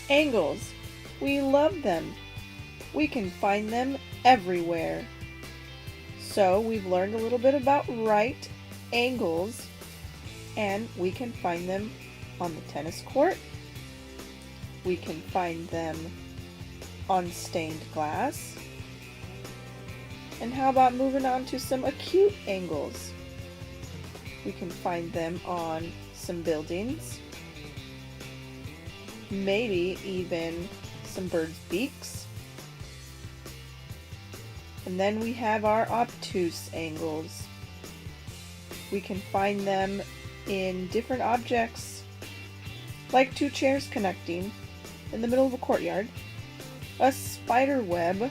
Angles. We love them. We can find them everywhere. So we've learned a little bit about right angles, and we can find them on the tennis court. We can find them on stained glass. And how about moving on to some acute angles? We can find them on some buildings, maybe even some birds' beaks. And then we have our obtuse angles. We can find them in different objects, like two chairs connecting in the middle of a courtyard, a spider web.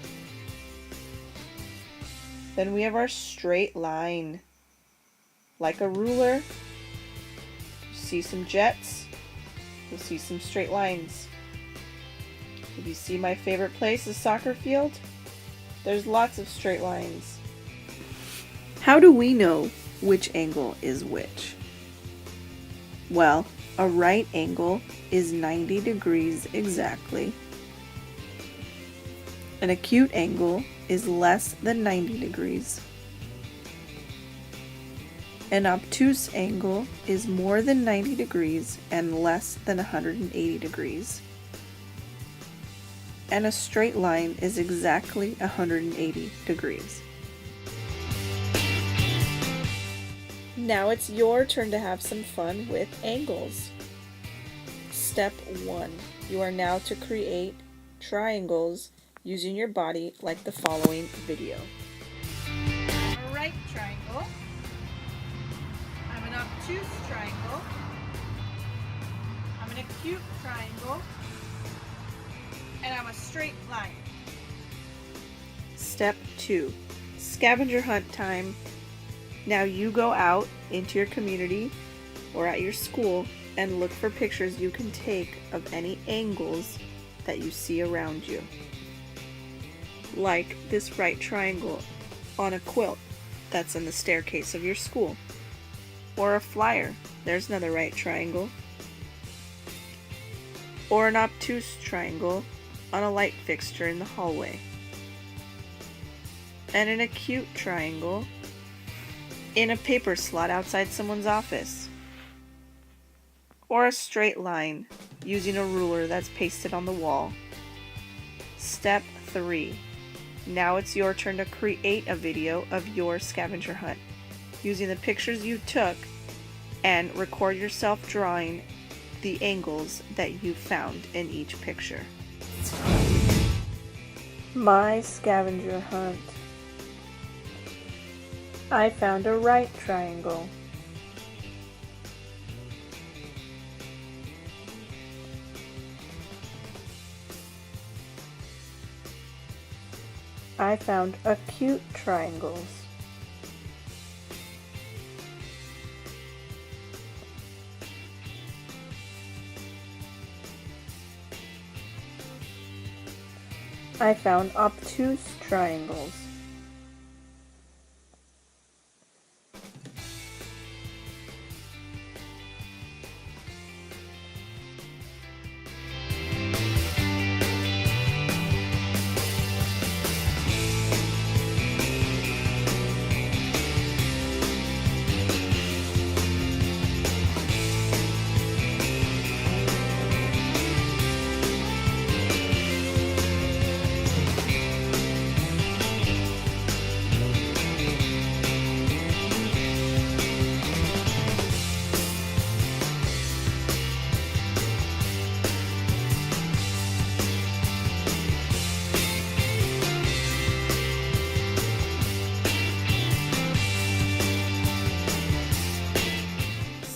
Then we have our straight line, like a ruler. You see some jets, you'll see some straight lines. If you see my favorite place, the soccer field, there's lots of straight lines. How do we know which angle is which? Well, a right angle is 90 degrees exactly. An acute angle is less than 90 degrees. An obtuse angle is more than 90 degrees and less than 180 degrees. And a straight line is exactly 180 degrees. Now it's your turn to have some fun with angles. Step 1. You are now to create triangles using your body like the following video. I'm a right triangle. I'm an obtuse triangle. I'm an acute triangle. And I'm a straight line. Step 2. Scavenger hunt time. Now you go out into your community or at your school and look for pictures you can take of any angles that you see around you. Like this right triangle on a quilt that's in the staircase of your school. Or a flyer, there's another right triangle. Or an obtuse triangle on a light fixture in the hallway. And an acute triangle in a paper slot outside someone's office. Or a straight line using a ruler that's pasted on the wall. Step 3. Now it's your turn to create a video of your scavenger hunt using the pictures you took and record yourself drawing the angles that you found in each picture. My scavenger hunt. I found a right triangle. I found acute triangles. I found obtuse triangles.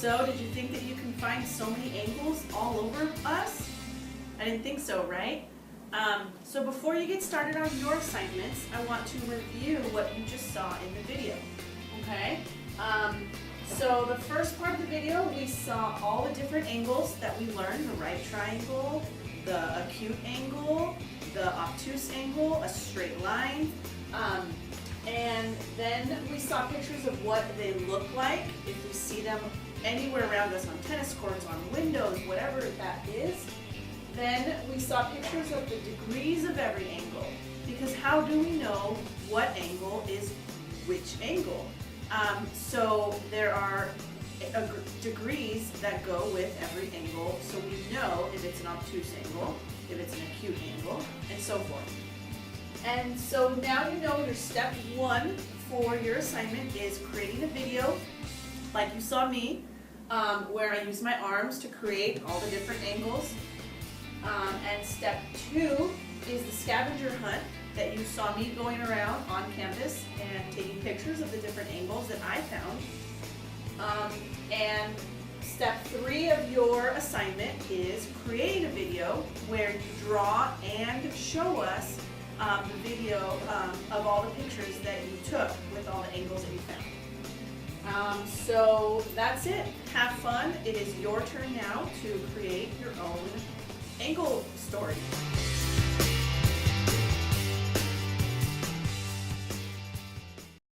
So, did you think that you can find so many angles all over us? I didn't think so, right? So before you get started on your assignments, I want to review what you just saw in the video, okay? So the first part of the video, we saw all the different angles that we learned, the right triangle, the acute angle, the obtuse angle, a straight line, and then we saw pictures of what they look like if we see them anywhere around us on tennis courts, on windows, whatever that is. Then we saw pictures of the degrees of every angle, because how do we know what angle is which angle? So there are degrees that go with every angle, so we know if it's an obtuse angle, if it's an acute angle, and so forth. And so now you know your step one for your assignment is creating a video, like you saw me, where I use my arms to create all the different angles. And step two is the scavenger hunt that you saw me going around on campus and taking pictures of the different angles that I found. And step three of your assignment is creating a video where you draw and show us the video of all the pictures that you took with all the angles that you found. So that's it. Have fun. It is your turn now to create your own angle story.